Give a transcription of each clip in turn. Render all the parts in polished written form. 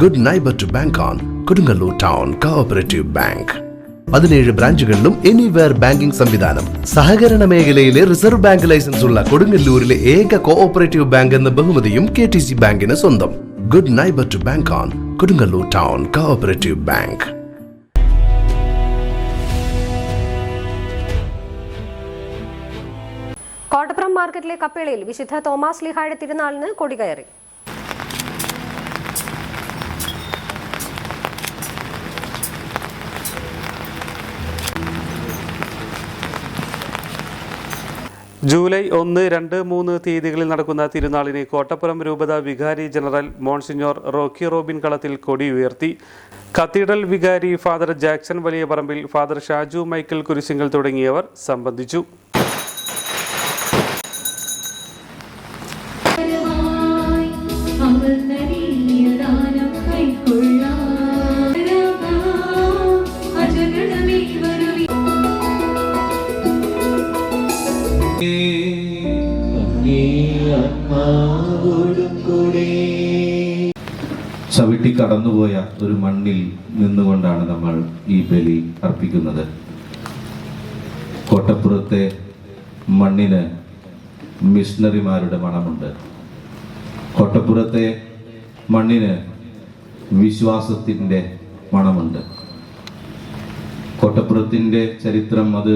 Good neighbour to bank on Kodungallur town cooperative bank. 17 ബ്രാഞ്ചുകളിലും anywhere banking സംവിധാനം. സഹകരണ മേഖലയിലെ റിസർവ് ബാങ്ക് ലൈസൻസ് ഉള്ള കൊടുങ്ങല്ലൂരിലെ ഏക കോഓപ്പറേറ്റീവ് ബാങ്ക് എന്ന ബഹുമതിയും KTC ബാങ്കിന് സ്വന്തം. Good neighbour to bank on Kodungallur town cooperative bank. Kottappuram മാർക്കറ്റിലെ കപ്പേളയിൽ വിശുദ്ധ തോമാസ് ലീഹായുടെ തിരുനാളിന് കൊടികയറി. ജൂലൈ 1, 2, 3 തീയതികളിൽ നടക്കുന്ന തിരുനാളിന് കോട്ടപ്പുറം രൂപത വികാരി ജനറൽ മോൺസിഞ്ഞോർ റോക്കി റോബിൻ കളത്തിൽ കൊടി ഉയർത്തി. കത്തീഡ്രൽ വികാരി ഫാദർ ജാക്സൺ വലിയ പറമ്പിൽ, ഫാദർ ഷാജു മൈക്കിൾ കുരിശിങ്കൽ തുടങ്ങിയവർ സംബന്ധിച്ചു. ചവിട്ടി കടന്നുപോയ ഒരു മണ്ണിൽ നിന്നുകൊണ്ടാണ് നമ്മൾ ഈ ബലി അർപ്പിക്കുന്നത്. കോട്ടപ്പുറത്തെ മണ്ണിന് മിഷണറിമാരുടെ മണമുണ്ട്. കോട്ടപ്പുറത്തെ മണ്ണിന് വിശ്വാസത്തിൻ്റെ മണമുണ്ട്. കോട്ടപ്പുറത്തിൻ്റെ ചരിത്രം അത്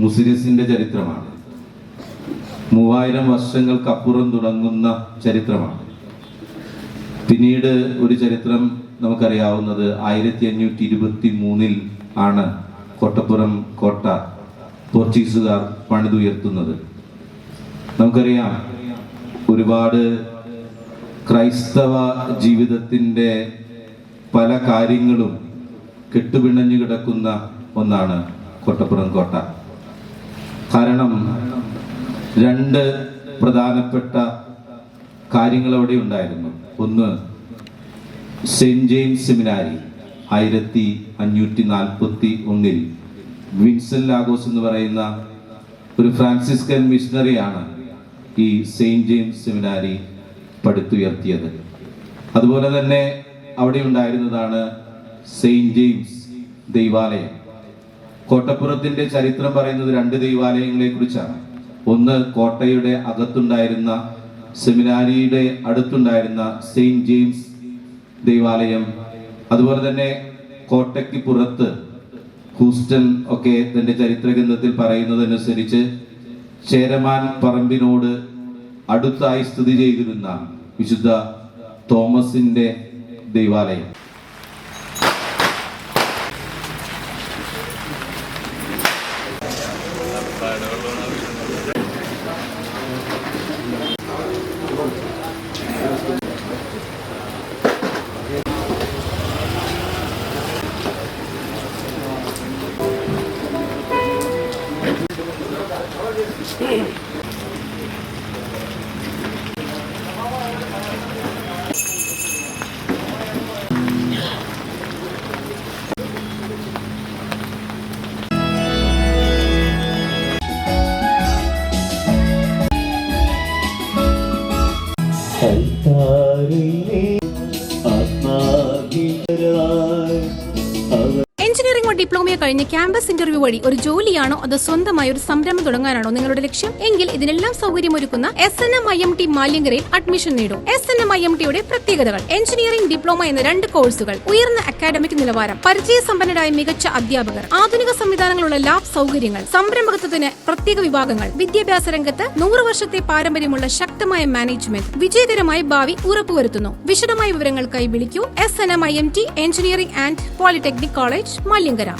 മുസ്ലിസിൻ്റെ ചരിത്രമാണ്. 3000 വർഷങ്ങൾക്കപ്പുറം തുടങ്ങുന്ന ചരിത്രമാണ്. പിന്നീട് ഒരു ചരിത്രം നമുക്കറിയാവുന്നത് 1523 ആണ് കോട്ടപ്പുറം കോട്ട പോർച്ചുഗീസുകാർ പണിതുയർത്തുന്നത്. നമുക്കറിയാം, ഒരുപാട് ക്രൈസ്തവ ജീവിതത്തിൻ്റെ പല കാര്യങ്ങളും കെട്ടുപിണഞ്ഞു കിടക്കുന്ന ഒന്നാണ് കോട്ടപ്പുറം കോട്ട. കാരണം 2 പ്രധാനപ്പെട്ട കാര്യങ്ങൾ അവിടെ ഉണ്ടായിരുന്നു. ഒന്ന്, സെന്റ് ജെയിംസ് സെമിനാരി 1541 വിൻസെന്റ് ലാഗോസ് എന്ന് പറയുന്ന ഒരു ഫ്രാൻസിസ്കൻ മിഷണറിയാണ് ഈ സെയിന്റ് ജെയിംസ് സെമിനാരി പടുത്തുയർത്തിയത്. അതുപോലെ തന്നെ അവിടെ ഉണ്ടായിരുന്നതാണ് സെയിന്റ് ജെയിംസ് ദൈവാലയം. കോട്ടപ്പുറത്തിന്റെ ചരിത്രം പറയുന്നത് 2 ദൈവാലയങ്ങളെ കുറിച്ചാണ്. ഒന്ന്, കോട്ടയുടെ അകത്തുണ്ടായിരുന്ന സെമിനാരിയുടെ അടുത്തുണ്ടായിരുന്ന സെയിന്റ് ജെയിംസ് ദൈവാലയം. അതുപോലെ തന്നെ കോട്ടയ്ക്ക് പുറത്ത് ഹൂസ്റ്റൺ ഒക്കെ തന്റെ ചരിത്രഗ്രന്ഥത്തിൽ പറയുന്നതനുസരിച്ച് ചേരമാൻ പറമ്പിനോട് അടുത്തായി സ്ഥിതി ചെയ്തിരുന്ന വിശുദ്ധ തോമസിന്റെ ദൈവാലയം. എഞ്ചിനീയറിംഗോ ഡിപ്ലോമയോ കഴിഞ്ഞ് ക്യാമ്പസ് ഇന്റർവ്യൂ വഴി ഒരു ജോലിയാണോ അതോ സ്വന്തമായി ഒരു സംരംഭം തുടങ്ങാനാണോ നിങ്ങളുടെ ലക്ഷ്യം? എങ്കിൽ ഇതിനെല്ലാം സൗകര്യമൊരുക്കുന്ന SNM-IMT മാലിങ്കരയിൽ അഡ്മിഷൻ നേടും. SNM-IMTയുടെ പ്രത്യേകതകൾ: എഞ്ചിനീയറിംഗ് ഡിപ്ലോമ എന്ന 2 കോഴ്സുകൾ, ഉയർന്ന അക്കാഡമിക് നിലവാരം, പരിചയസമ്പന്നരായ മികച്ച അധ്യാപകർ, ആധുനിക സംവിധാനങ്ങളുള്ള ലാബ് സൗകര്യങ്ങൾ, സംരംഭകത്വത്തിന് പ്രത്യേക വിഭാഗങ്ങൾ, വിദ്യാഭ്യാസ രംഗത്ത് 100 വർഷത്തെ പാരമ്പര്യമുള്ള ശക്തമായ മാനേജ്മെന്റ്, വിജയകരമായ ഭാവി ഉറപ്പുവരുത്തുന്നു. വിശദമായ വിവരങ്ങൾക്കായി വിളിക്കൂ. SNM-IMT engineering and polytechnic college, Maliankara.